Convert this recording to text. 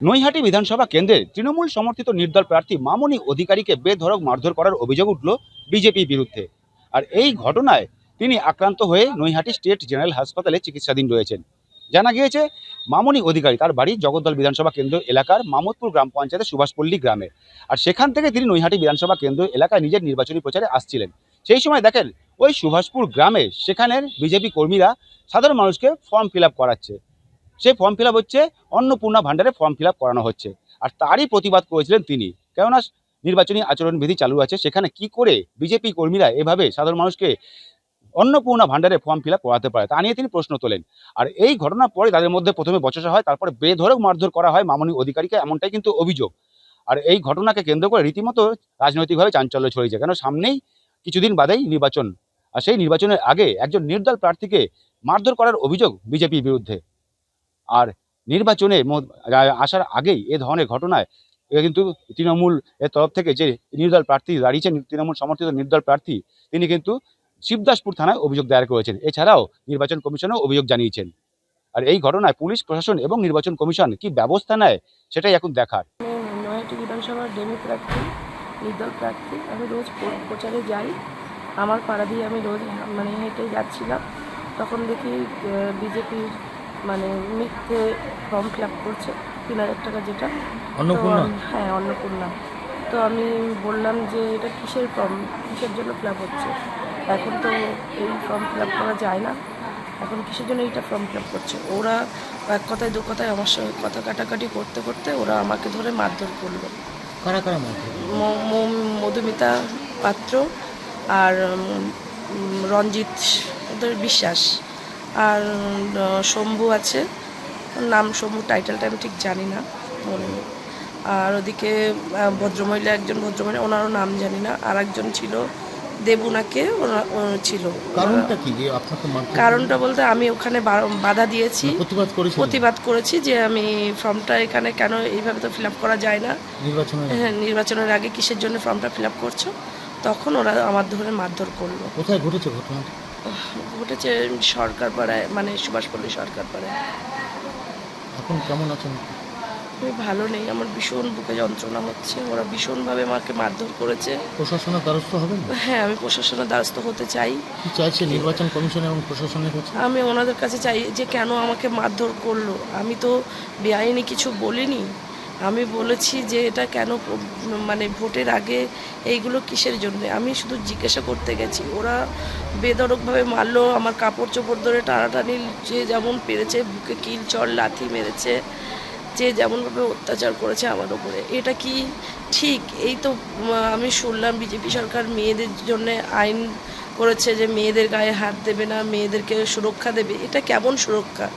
নৈহাটি বিধানসভা কেন্দ্রের তৃণমূল সমর্থিত নির্দল প্রার্থী মামনি অধিকারীকে বেধড়ক মারধর করার অভিযোগ উঠল বিজেপির বিরুদ্ধে। আর এই ঘটনায় তিনি আক্রান্ত হয়ে নৈহাটি স্টেট জেনারেল হাসপাতালে চিকিৎসাধীন রয়েছেন। জানা গিয়েছে, মামনি অধিকারী তার বাড়ি জগদ্দল বিধানসভা কেন্দ্র এলাকার মামদপুর গ্রাম পঞ্চায়েতের সুভাষপল্লী গ্রামে। আর সেখান থেকে তিনি নৈহাটি বিধানসভা কেন্দ্র এলাকায় নিজের নির্বাচনী প্রচারে আসছিলেন। সেই সময় দেখেন ওই সুভাষপুর গ্রামে সেখানের বিজেপি কর্মীরা সাধারণ মানুষকে ফর্ম ফিল আপ করাচ্ছে। সেই ফর্ম ফিল আপ হচ্ছে অন্নপূর্ণা ভাণ্ডারে ফর্ম ফিল আপ করানো হচ্ছে। আর তারই প্রতিবাদ করেছিলেন তিনি, কেননা নির্বাচনী আচরণবিধি চালু আছে, সেখানে কি করে বিজেপি কর্মীরা এভাবে সাধারণ মানুষকে অন্নপূর্ণা ভাণ্ডারে ফর্ম ফিল আপ করাতে পারে, তা নিয়ে তিনি প্রশ্ন তোলেন। আর এই ঘটনার পরে তাদের মধ্যে প্রথমে বচসা হয়, তারপরে বেধড়ক মারধর করা হয় মামনি অধিকারীকে, এমনটাই কিন্তু অভিযোগ। আর এই ঘটনাকে কেন্দ্র করে রীতিমতো রাজনৈতিকভাবে চাঞ্চল্য ছড়িয়েছে, কেন সামনেই কিছুদিন বাদেই নির্বাচন। আর সেই নির্বাচনের আগে একজন নির্দল প্রার্থীকে মারধর করার অভিযোগ বিজেপির বিরুদ্ধে। আর নির্বাচনে আসার আগেই এ ধরনের ঘটনায় কিন্তু তৃণমূল এর তরফ থেকে যে নির্দল প্রার্থী দাঁড়িয়েছেন, তৃণমূল সমর্থিত নির্দল প্রার্থী, তিনি কিন্তু শিবদাসপুর থানায় অভিযোগ দায়ের করেছেন। এছাড়াও নির্বাচন কমিশনেও অভিযোগ জানিয়েছেন। আর এই ঘটনায় পুলিশ প্রশাসন এবং নির্বাচন কমিশন কি ব্যবস্থা নেয়, সেটাই এখন দেখার। নৈহাটি বিধানসভার ডেমি প্রার্থী, নির্দল প্রার্থী। আমি রোজ প্রচারে যাই। আমার পাড়া দিয়ে আমি রোজ হেঁটে যাচ্ছিলাম, তখন দেখি বিজেপির মিথ্যে ফর্ম ফিল আপ করছে 3000 টাকা, যেটা হ্যাঁ অন্নপূর্ণা। তো আমি বললাম যে এটা কিসের ফর্ম, কিসের জন্য ফিল আপ হচ্ছে? এখন তো এই ফর্ম ফিল আপ করা যায় না, এখন কিসের জন্য এইটা ফর্ম ফিল আপ করছে? ওরা এক কথায় দু কথায় আমার সঙ্গে কথা কাটাকাটি করতে করতে ওরা আমাকে ধরে মারধর করলো। কারা কারা মারধর? মধুমিতা পাত্র আর রঞ্জিত ওদের বিশ্বাস, আর শম্ভু আছে, নাম শম্ভু, টাইটেলটা আমি ঠিক জানি না, মনে নেই। আর ওদিকে ভদ্রমহিলা, একজন ভদ্রমহিলা, ওনারও নাম জানি না। আর একজন ছিল দেবুনাকে, ওরা ছিল। কারণটা কি যে আপনাকে মারধর? কারণটা বলতে আমি ওখানে বাধা দিয়েছি, প্রতিবাদ করেছি যে আমি ফর্মটা এখানে কেন এইভাবে তো ফিল আপ করা যায় না, নির্বাচনের আগে কিসের জন্য ফর্মটা ফিল আপ করছো? তখন ওরা আমার ধরে মারধর করলো। কোথায় ঘটেছে ঘটনাটা? ঘটেছে সরকার পাড়ায়, সুভাষপল্লী সরকার পাড়ায়। এখন কেমন আছেন? আমি ভালো নেই, আমার ভীষণ বুকে যন্ত্রণা হচ্ছে। ওরা ভীষণভাবে আমাকে মারধর করেছে। প্রশাসনের দ্বারস্থ হবেন? হ্যাঁ, আমি প্রশাসনের দ্বারস্থ হতে চাই। কি চাইছে নির্বাচন কমিশন এবং প্রশাসনের কাছে? আমি ওনাদের কাছে চাই যে কেন আমাকে মারধর করলো। আমি তো বেআইনি কিছু বলিনি। আমি বলেছি যে এটা কেন, ভোটের আগে এইগুলো কিসের জন্য, আমি শুধু জিজ্ঞাসা করতে গেছি। ওরা বেধড়কভাবে মারলো, আমার কাপড় চোপড় ধরে টানাটানি, যে যেমন পেরেছে বুকে কিল চড় লাথি মেরেছে, যে যেমনভাবে অত্যাচার করেছে আমার ওপরে। এটা কি ঠিক? এই তো আমি শুনলাম বিজেপি সরকার মেয়েদের জন্য আইন করেছে যে মেয়েদের গায়ে হাত দেবে না, মেয়েদেরকে সুরক্ষা দেবে। এটা কেমন সুরক্ষা?